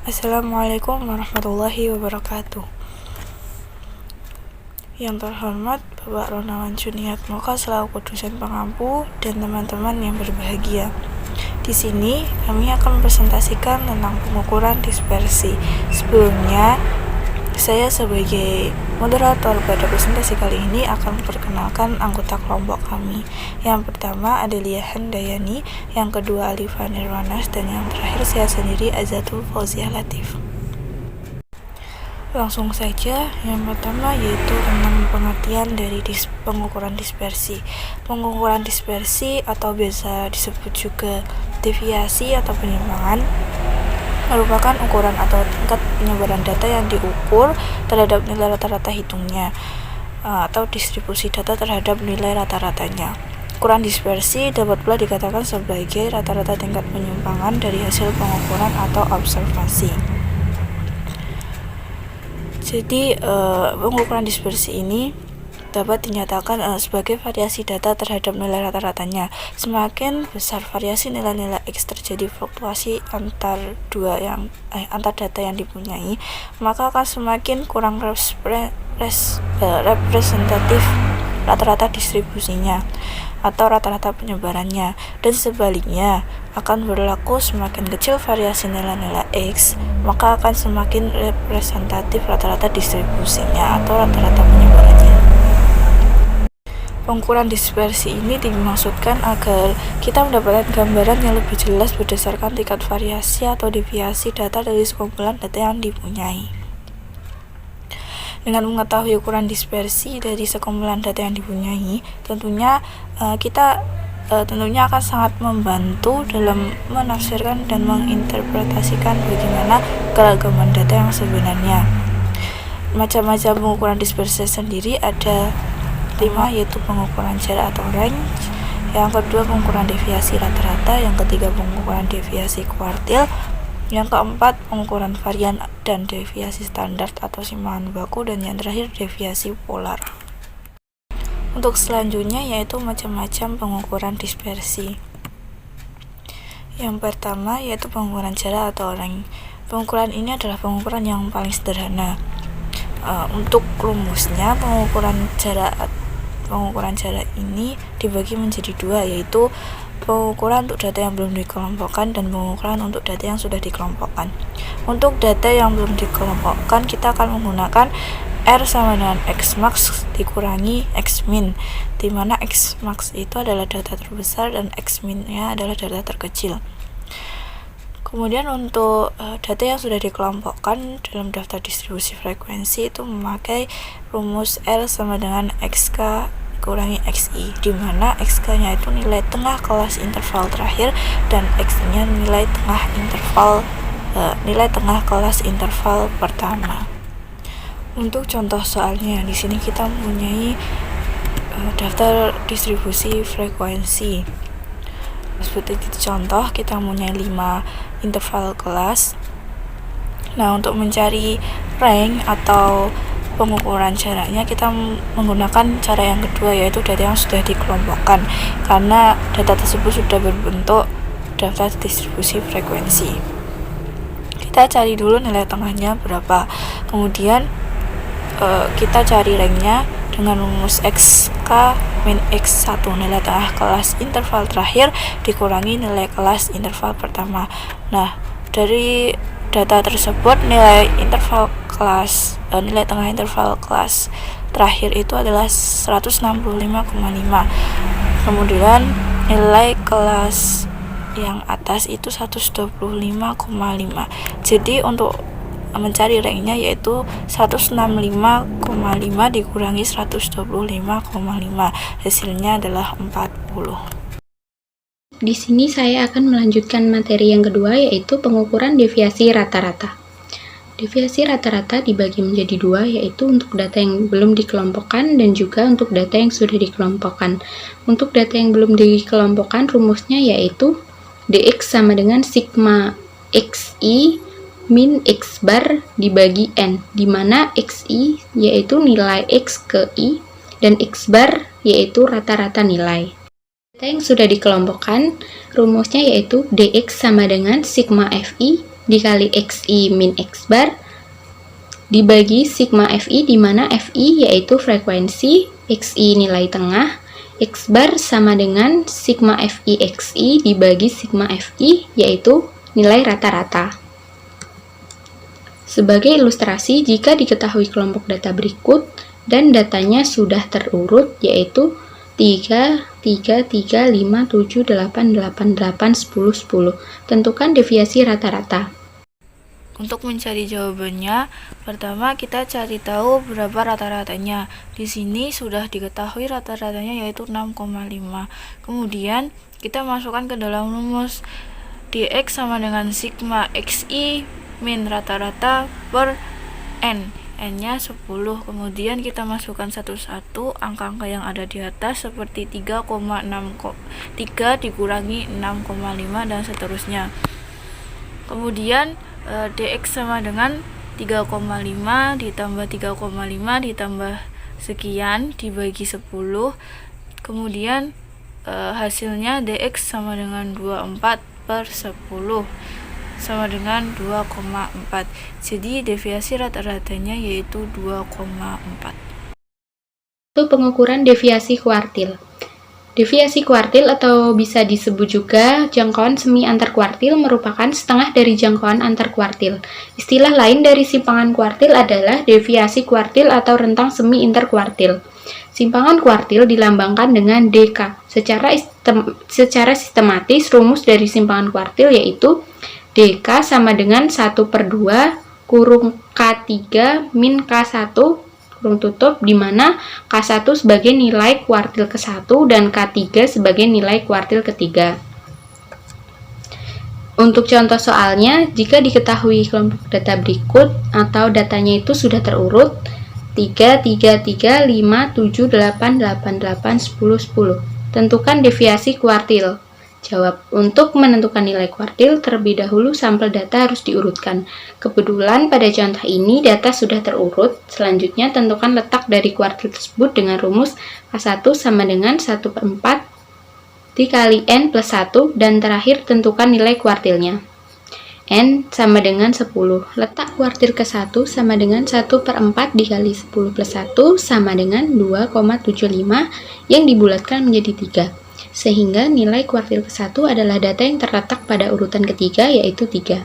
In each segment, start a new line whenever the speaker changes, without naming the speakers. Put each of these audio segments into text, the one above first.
Assalamualaikum warahmatullahi wabarakatuh. Yang terhormat Bapak Ronawan Juniat Moka selaku dosen pengampu dan teman-teman yang berbahagia. Di sini kami akan mempresentasikan tentang pengukuran dispersi. Sebelumnya, saya sebagai moderator pada presentasi kali ini akan memperkenalkan anggota kelompok kami. Yang pertama Adelia Handayani, yang kedua Alifa Nirwanas, dan yang terakhir saya sendiri Azatul Fauziah Latif. Langsung saja, yang pertama yaitu tentang pengertian dari pengukuran dispersi. Pengukuran dispersi atau biasa disebut juga deviasi atau penyimpangan merupakan ukuran atau tingkat penyebaran data yang diukur terhadap nilai rata-rata hitungnya atau distribusi data terhadap nilai rata-ratanya. Ukuran dispersi dapat pula dikatakan sebagai rata-rata tingkat penyimpangan dari hasil pengukuran atau observasi. Jadi pengukuran dispersi ini dapat dinyatakan sebagai variasi data terhadap nilai rata-ratanya. Semakin besar variasi nilai-nilai X terjadi fluktuasi antar data yang dipunyai, maka akan semakin kurang representatif rata-rata distribusinya atau rata-rata penyebarannya, dan sebaliknya akan berlaku semakin kecil variasi nilai-nilai X, maka akan semakin representatif rata-rata distribusinya atau rata-rata penyebarannya. Pengukuran dispersi ini dimaksudkan agar kita mendapatkan gambaran yang lebih jelas berdasarkan tingkat variasi atau deviasi data dari sekumpulan data yang dipunyai. Dengan mengetahui ukuran dispersi dari sekumpulan data yang dipunyai, tentunya kita akan sangat membantu dalam menafsirkan dan menginterpretasikan bagaimana keragaman data yang sebenarnya. Macam-macam pengukuran dispersi sendiri ada 5, yaitu pengukuran jarak atau range, yang kedua pengukuran deviasi rata-rata, yang ketiga pengukuran deviasi kuartil, yang keempat pengukuran varian dan deviasi standar atau simpangan baku, dan yang terakhir deviasi polar. Untuk selanjutnya yaitu macam-macam pengukuran dispersi. Yang pertama yaitu pengukuran jarak atau range. Pengukuran ini adalah pengukuran yang paling sederhana. Untuk rumusnya pengukuran jarak ini dibagi menjadi 2, yaitu pengukuran untuk data yang belum dikelompokkan dan pengukuran untuk data yang sudah dikelompokkan. Untuk data yang belum dikelompokkan, kita akan menggunakan R sama dengan X max dikurangi X min, di mana X max itu adalah data terbesar dan X min-nya adalah data terkecil. Kemudian untuk data yang sudah dikelompokkan dalam daftar distribusi frekuensi itu memakai rumus R sama dengan XK kurangi XI, di mana XK-nya itu nilai tengah kelas interval terakhir dan XI-nya nilai tengah kelas interval pertama. Untuk contoh soalnya, di sini kita mempunyai daftar distribusi frekuensi. Seperti contoh, kita mempunyai 5 interval kelas. Nah, untuk mencari range atau pengukuran jaraknya, kita menggunakan cara yang kedua, yaitu data yang sudah dikelompokkan, karena data tersebut sudah berbentuk daftar distribusi frekuensi. Kita cari dulu nilai tengahnya berapa, kemudian kita cari range-nya dengan rumus XK min X1, nilai tengah kelas interval terakhir dikurangi nilai kelas interval pertama. Nah, dari data tersebut nilai tengah interval kelas terakhir itu adalah 165,5. Kemudian nilai kelas yang atas itu 125,5. Jadi untuk mencari range-nya yaitu 165,5 dikurangi 125,5, hasilnya adalah 40.
Di sini saya akan melanjutkan materi yang kedua, yaitu pengukuran deviasi rata-rata. Deviasi rata-rata dibagi menjadi 2, yaitu untuk data yang belum dikelompokkan dan juga untuk data yang sudah dikelompokkan. Untuk data yang belum dikelompokkan, rumusnya yaitu dx sama dengan sigma xi min x bar dibagi n, di mana xi yaitu nilai x ke i dan x bar yaitu rata-rata nilai. Data yang sudah dikelompokkan, rumusnya yaitu dx sama dengan sigma fi dikali XI min X bar dibagi sigma FI, di mana FI yaitu frekuensi, XI nilai tengah, X bar sama dengan sigma FI XI dibagi sigma FI yaitu nilai rata-rata. Sebagai ilustrasi, jika diketahui kelompok data berikut dan datanya sudah terurut yaitu 3, 3, 3, 5, 7, 8, 8, 8, 10, 10. Tentukan deviasi rata-rata.
Untuk mencari jawabannya, pertama kita cari tahu berapa rata-ratanya. Di sini sudah diketahui rata-ratanya yaitu 6,5. Kemudian kita masukkan ke dalam rumus dx sama dengan sigma xi min rata-rata per n. N-nya 10. Kemudian kita masukkan satu-satu angka-angka yang ada di atas seperti 3 dikurangi 6,5 dan seterusnya. Kemudian dx sama dengan 3,5 ditambah 3,5 ditambah sekian dibagi 10. Kemudian hasilnya dx sama dengan 24 per 10 sama dengan 2,4. Jadi deviasi rata-ratanya yaitu 2,4.
Untuk pengukuran deviasi kuartil. Deviasi kuartil atau bisa disebut juga jangkauan semi antar kuartil merupakan setengah dari jangkauan antar kuartil. Istilah lain dari simpangan kuartil adalah deviasi kuartil atau rentang semi interkuartil. Simpangan kuartil dilambangkan dengan DK. Secara sistematis, rumus dari simpangan kuartil yaitu DK sama dengan 1/2 kurung K3 min K1 kurung tutup, di mana K1 sebagai nilai kuartil ke-1 dan K3 sebagai nilai kuartil ketiga. Untuk contoh soalnya, jika diketahui kelompok data berikut atau datanya itu sudah terurut 3, 3, 3, 5, 7, 8, 8, 8, 10, 10. Tentukan deviasi kuartil. Jawab, untuk menentukan nilai kuartil, terlebih dahulu sampel data harus diurutkan. Kebetulan pada contoh ini data sudah terurut, selanjutnya tentukan letak dari kuartil tersebut dengan rumus K1 sama dengan 1/4 dikali N plus 1, dan terakhir tentukan nilai kuartilnya. N sama dengan 10. Letak kuartil ke-1 sama dengan 1/4 dikali 10 plus 1 sama dengan 2,75 yang dibulatkan menjadi 3. Sehingga nilai kuartil ke-1 adalah data yang terletak pada urutan ketiga yaitu 3.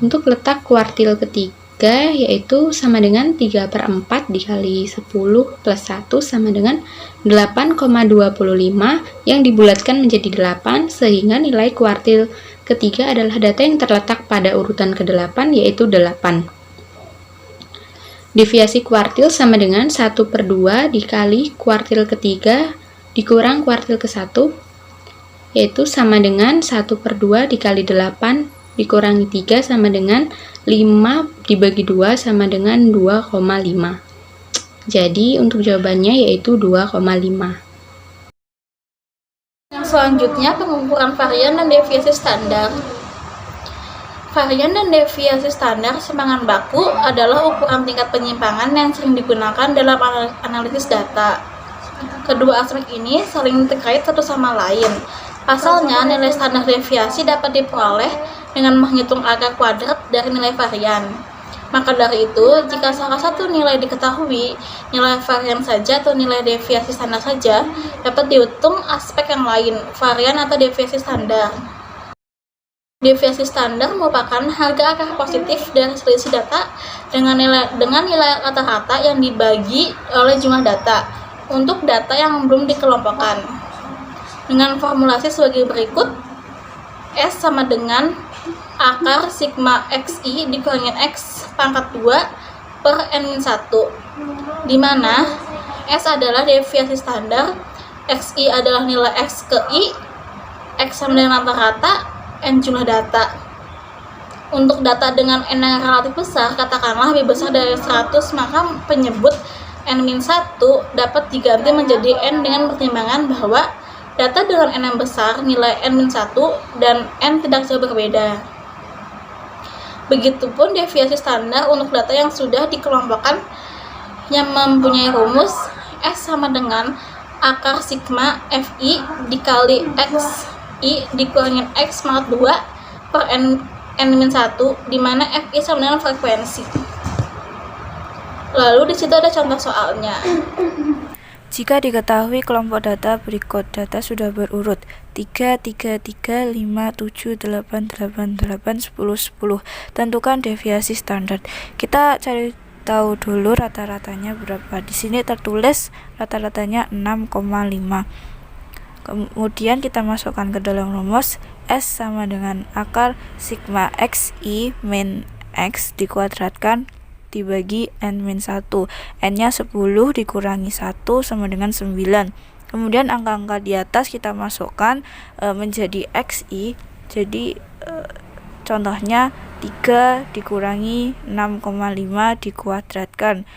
Untuk letak kuartil ketiga yaitu sama dengan 3/4 dikali 10 plus 1 sama dengan 8,25 yang dibulatkan menjadi 8, sehingga nilai kuartil ketiga adalah data yang terletak pada urutan ke-8 yaitu 8. Deviasi kuartil sama dengan 1/2 dikali kuartil ketiga dikurang kuartil ke-1 yaitu sama dengan 1/2 dikali 8 dikurangi 3 sama dengan 5 dibagi 2 sama dengan 2,5. Jadi untuk jawabannya yaitu 2,5.
Yang selanjutnya pengukuran varian dan deviasi standar. Varian dan deviasi standar simpangan baku adalah ukuran tingkat penyimpangan yang sering digunakan dalam analisis data. Kedua aspek ini saling terkait satu sama lain. Pasalnya, nilai standar deviasi dapat diperoleh dengan menghitung akar kuadrat dari nilai varian. Maka dari itu, jika salah satu nilai diketahui, nilai varian saja atau nilai deviasi standar saja dapat dihitung aspek yang lain, varian atau deviasi standar. Deviasi standar merupakan harga akar positif dari selisih data dengan nilai rata-rata yang dibagi oleh jumlah data untuk data yang belum dikelompokkan. Dengan formulasi sebagai berikut, S sama dengan akar sigma xi dikurangi x pangkat 2 per n-1, di mana S adalah deviasi standar, xi adalah nilai x ke i, x sama dengan rata-rata, n jumlah data. Untuk data dengan n yang relatif besar, katakanlah lebih besar dari 100, maka penyebut n-1 dapat diganti menjadi n dengan pertimbangan bahwa data dengan n yang besar, nilai n-1 dan n tidak jauh berbeda. Begitupun deviasi standar untuk data yang sudah dikelompokkan yang mempunyai rumus S sama dengan akar sigma fi dikali xi dikurangi x pangkat 2 per N-1, di mana FI sama dengan frekuensi. Lalu di situ ada contoh soalnya.
Jika diketahui kelompok data berikut data sudah berurut 3, 3, 3, 5, 7, 8, 8, 8, 10, 10. Tentukan deviasi standar. Kita cari tahu dulu rata-ratanya berapa. Di sini tertulis rata-ratanya 6,5. Kemudian kita masukkan ke dalam rumus S sama dengan akar sigma XI min X dikuadratkan dibagi N-1. N-nya 10 dikurangi 1 sama dengan 9. Kemudian angka-angka di atas kita masukkan menjadi XI. Jadi contohnya 3 dikurangi 6,5 dikuadratkan.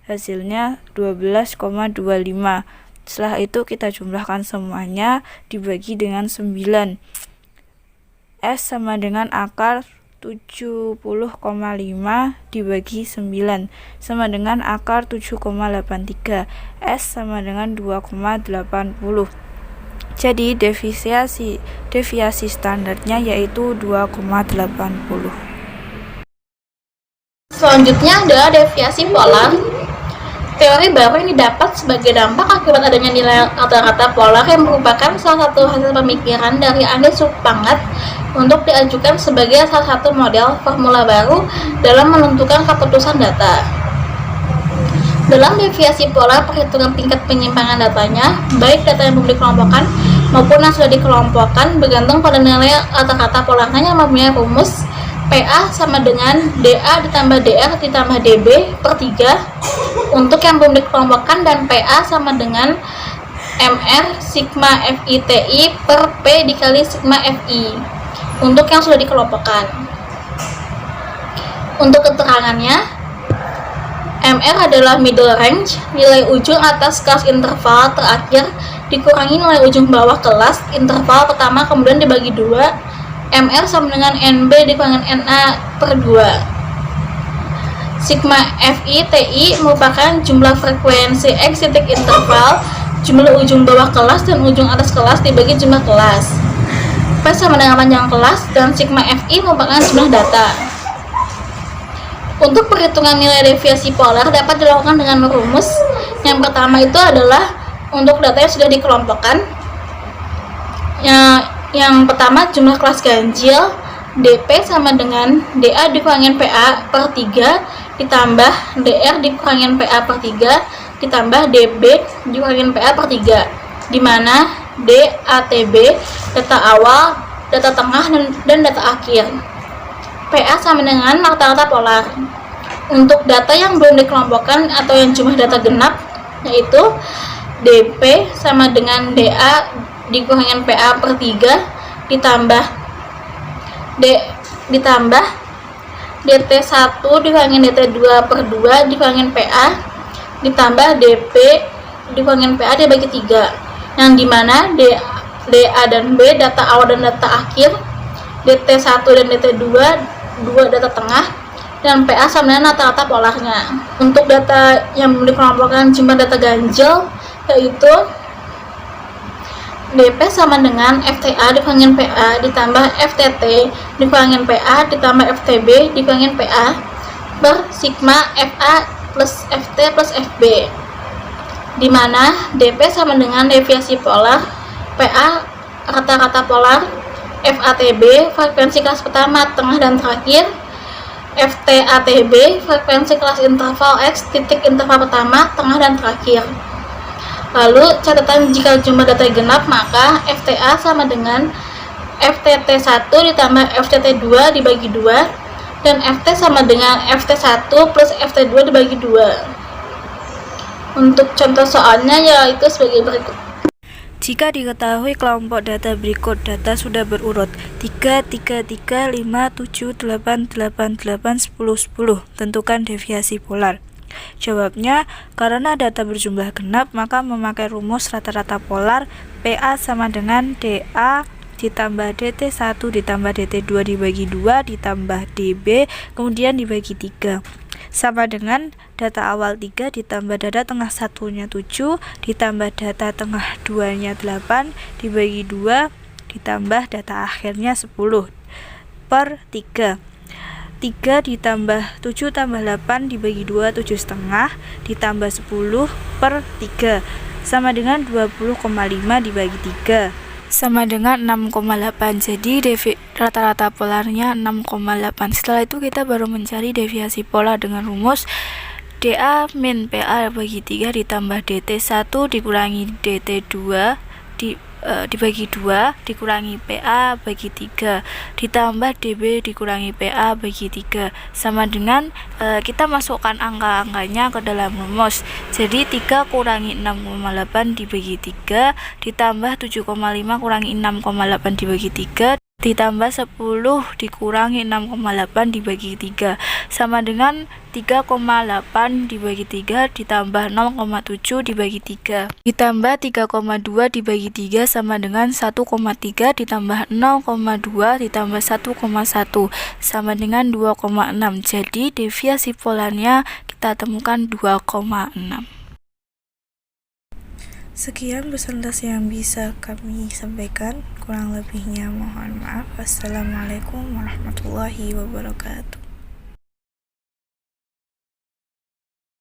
Hasilnya 12,25. Setelah itu kita jumlahkan semuanya dibagi dengan 9. S sama dengan akar 70,5 dibagi 9 sama dengan akar 7,83. S sama dengan 2,80. Jadi deviasi standarnya yaitu 2,80.
Selanjutnya adalah deviasi polar. Teori baru yang didapat sebagai dampak akibat adanya nilai rata-rata polar yang merupakan salah satu hasil pemikiran dari Andi Supangat untuk diajukan sebagai salah satu model formula baru dalam menentukan keputusan data. Dalam deviasi polar, perhitungan tingkat penyimpangan datanya, baik data yang belum dikelompokkan maupun yang sudah dikelompokkan, bergantung pada nilai rata-rata polarnya yang mempunyai rumus PA sama dengan DA ditambah DR ditambah DB per 3 untuk yang belum dikelompokkan, dan PA sama dengan MR sigma FITI per P dikali sigma FI untuk yang sudah dikelompokkan. Untuk keterangannya, MR adalah middle range, nilai ujung atas kelas interval terakhir dikurangi nilai ujung bawah kelas interval pertama kemudian dibagi 2. MR sama dengan NB dikurangi NA per 2. Sigma FI TI merupakan jumlah frekuensi X titik interval, jumlah ujung bawah kelas dan ujung atas kelas dibagi jumlah kelas. P sama dengan panjang kelas, dan sigma FI merupakan jumlah data. Untuk perhitungan nilai deviasi polar dapat dilakukan dengan rumus. Yang pertama itu adalah untuk data yang sudah dikelompokkan. Yang pertama jumlah kelas ganjil, DP sama dengan DA dikurangi PA per 3 ditambah DR dikurangi PA per 3 ditambah DB dikurangi PA per 3, di mana DATB data awal, data tengah, dan data akhir. PA sama dengan rata-rata polar. Untuk data yang belum dikelompokkan atau yang jumlah data genap, yaitu DP sama dengan DA dikurangi PA per 3 ditambah DT1 dikurangi DT2 per 2 dikurangi PA ditambah DP dikurangi PA dibagi 3, yang dimana DA dan B data awal dan data akhir, DT1 dan DT2 dua data tengah, dan PA sama dengan rata-rata polarnya. Untuk data yang dikelompokkan jumlah data ganjil, yaitu DP sama dengan FTA dikurangi PA ditambah FTT dikurangi PA ditambah FTB dikurangi PA per sigma FA plus FT plus FB, di mana DP sama dengan deviasi polar, PA rata-rata polar, FATB frekuensi kelas pertama, tengah, dan terakhir, FTATB frekuensi kelas interval X titik interval pertama, tengah, dan terakhir. Lalu catatan jika jumlah data genap, maka FTA sama dengan FTT1 ditambah FTT2 dibagi 2, dan FT sama dengan FT1 plus FT2 dibagi 2. Untuk contoh soalnya yaitu sebagai berikut.
Jika diketahui kelompok data berikut data sudah berurut 3, 3, 3, 5, 7, 8, 8, 8, 10, 10, tentukan deviasi polar. Jawabnya, karena data berjumlah genap, maka memakai rumus rata-rata polar PA sama dengan DA ditambah DT1 ditambah DT2 dibagi 2 ditambah DB kemudian dibagi 3 sama dengan data awal 3 ditambah data tengah 1-nya 7 ditambah data tengah 2-nya 8 dibagi 2 ditambah data akhirnya 10 per 3. 3 ditambah 7 tambah 8 dibagi 2, 7,5 ditambah 10 per 3 sama dengan 20,5 dibagi 3 sama dengan 6,8. Jadi rata-rata polarnya 6,8. Setelah itu kita baru mencari deviasi polar dengan rumus dA min PA bagi 3 ditambah dt1 dikurangi dt2 dibagi 2 dikurangi PA bagi 3 ditambah DB dikurangi PA bagi 3 sama dengan kita masukkan angka-angkanya ke dalam rumus. Jadi 3 kurangi 6,8 dibagi 3 ditambah 7,5 kurangi 6,8 dibagi 3 ditambah 10 dikurangi 6,8 dibagi 3 sama dengan 3,8 dibagi 3 ditambah 0,7 dibagi 3 ditambah 3,2 dibagi 3 sama dengan 1,3 ditambah 0,2 ditambah 1,1 sama dengan 2,6. Jadi deviasi polarnya kita temukan 2,6. Sekian presentasi yang bisa kami sampaikan. Kurang lebihnya mohon maaf. Wassalamualaikum warahmatullahi wabarakatuh.